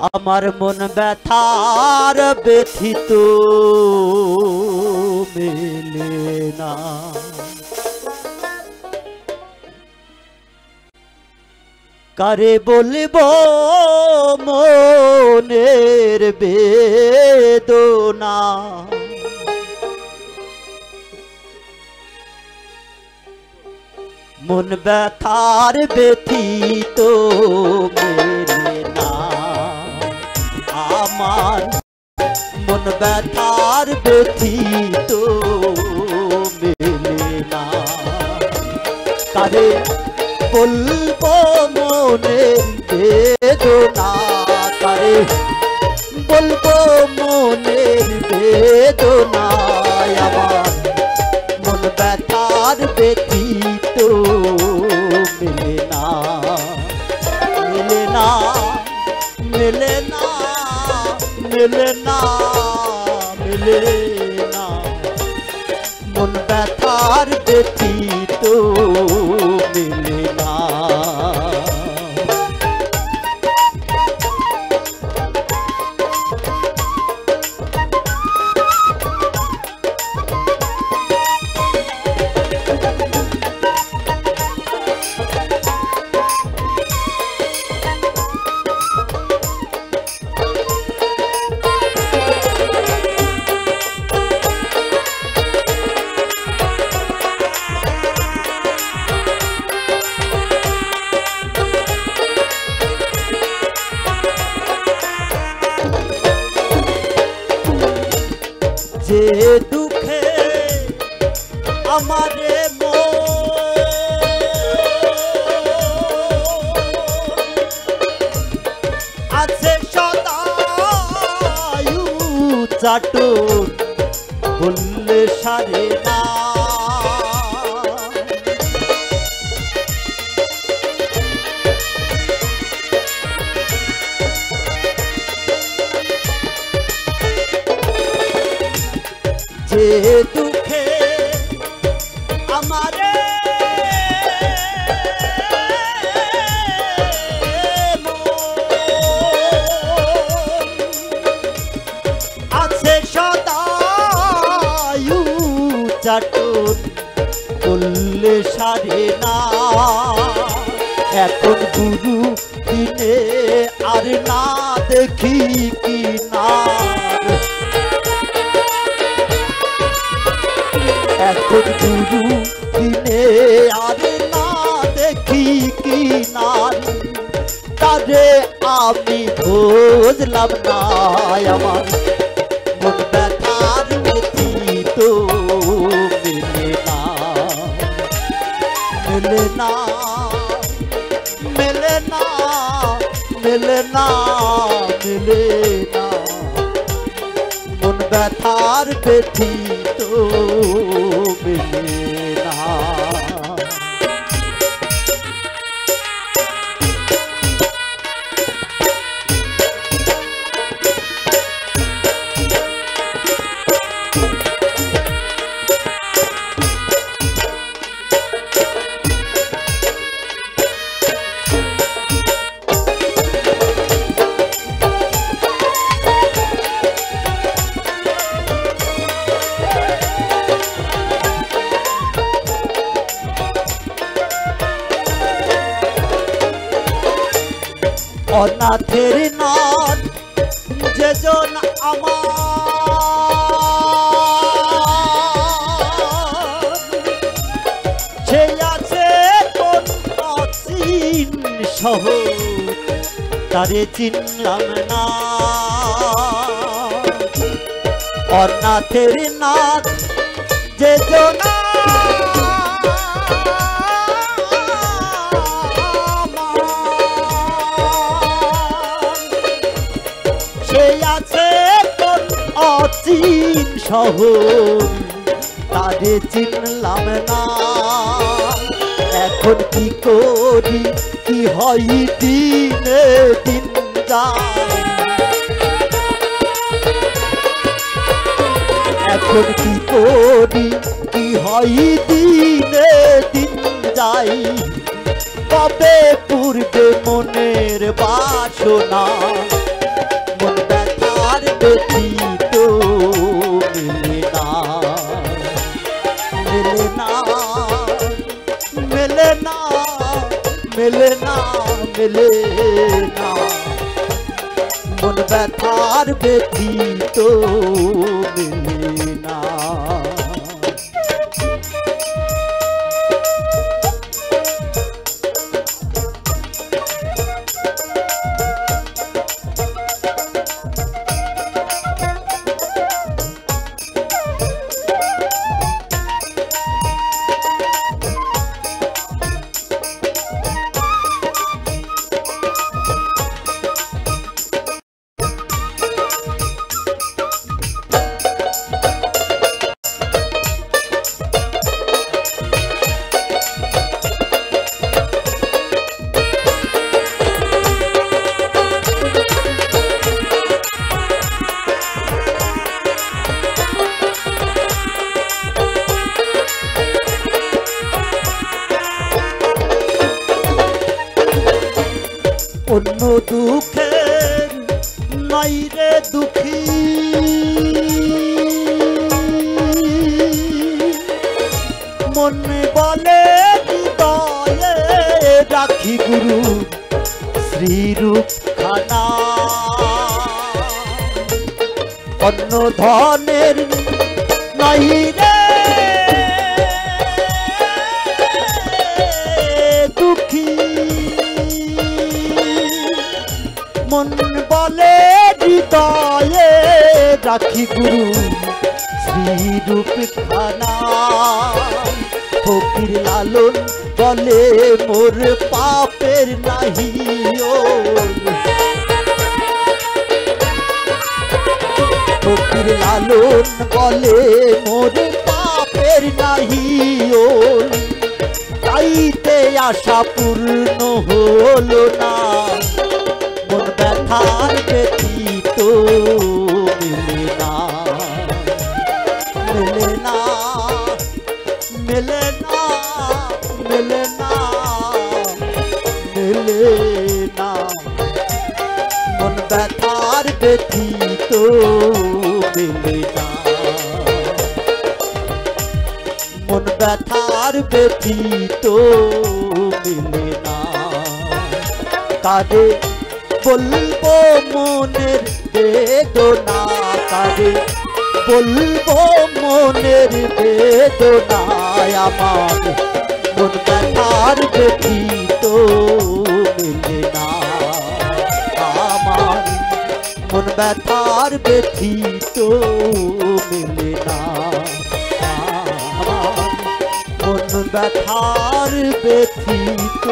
আমার মন ব্যথার ব্যথিত মেলে না, কারে বলবো মনের বেদনা। মন ব্যথার ব্যথিত মেলে না, আমার মন ব্যথার ব্যথিত মেলে না, কারে বলবো মনের বেদনা, কারে বলবো মনের বেদনা। আমার মন ব্যথার ব্যথিত মেলে না, মেলে না, মেলে না, মেলে না, মেলে না, মন ব্যথার ব্যথিত মেলে না। যে দুঃখে আমারে আছে সদাই চাটুন বললে সারে না, যে দুঃখে আমারে আছে সদাই চাটুন বললে সারে না। এখন গুরু দিনে আর না দেখি কি না, এখন গুরু দিনে আর না দেখি কি না, তারে আমি বুঝলাম না। আমার মন ব্যথার ব্যথিত মেলে না, মেলে না, মেলে না, মেলে না, মেলে না, মন ব্যথার ব্যথিত মেলে না। অনাথের নাথ যেজন আমার, সে আছে কোন অচিন শহর, তারে চিনলাম না। অনাথের নাথ যেজন অচিন শহর, তারে চিনলাম না। এখন কি করি কি হয় দিনে দিন যায়, এখন কি করি কি হয় দিনে দিন যাই, কবে পূর্বে মনের বাসনা ব্যথিত মেলে না, মেলে না, মেলে না, মেলে না, মেলে না, মন ব্যথার ব্যথিত মেলে না। অন্য দুঃখের নাই রে দুঃখী, মনে বলে হৃদয়ে রাখি গুরু শ্রীরূপ খানা। অন্য ধনের নাই রে দুঃখী, মন বলে হৃদয়ে রাখি গুরু শ্রীরূপ খানা। ফকির লালন বলে মোর পাপের নাহি ওল, ফকির লালন বলে মোর পাপের নাহি ওল, তাইতে আশা পূর্ণ হলো না, মন ব্যথার ব্যথিত মেলে না, মেলে না, মেলে না, মেলে না, মেলে না, মন ব্যথার ব্যথিত মেলে না, মন ব্যথার ব্যথিত মেলে না। কাঁদে বলবো মনের বেদনা, কারে বলবো মনের বেদনায়, আমার মন ব্যথার ব্যথিত মেলে না, আমার মন ব্যথার ব্যথিত মেলে না, আমার মন ব্যথার ব্যথিত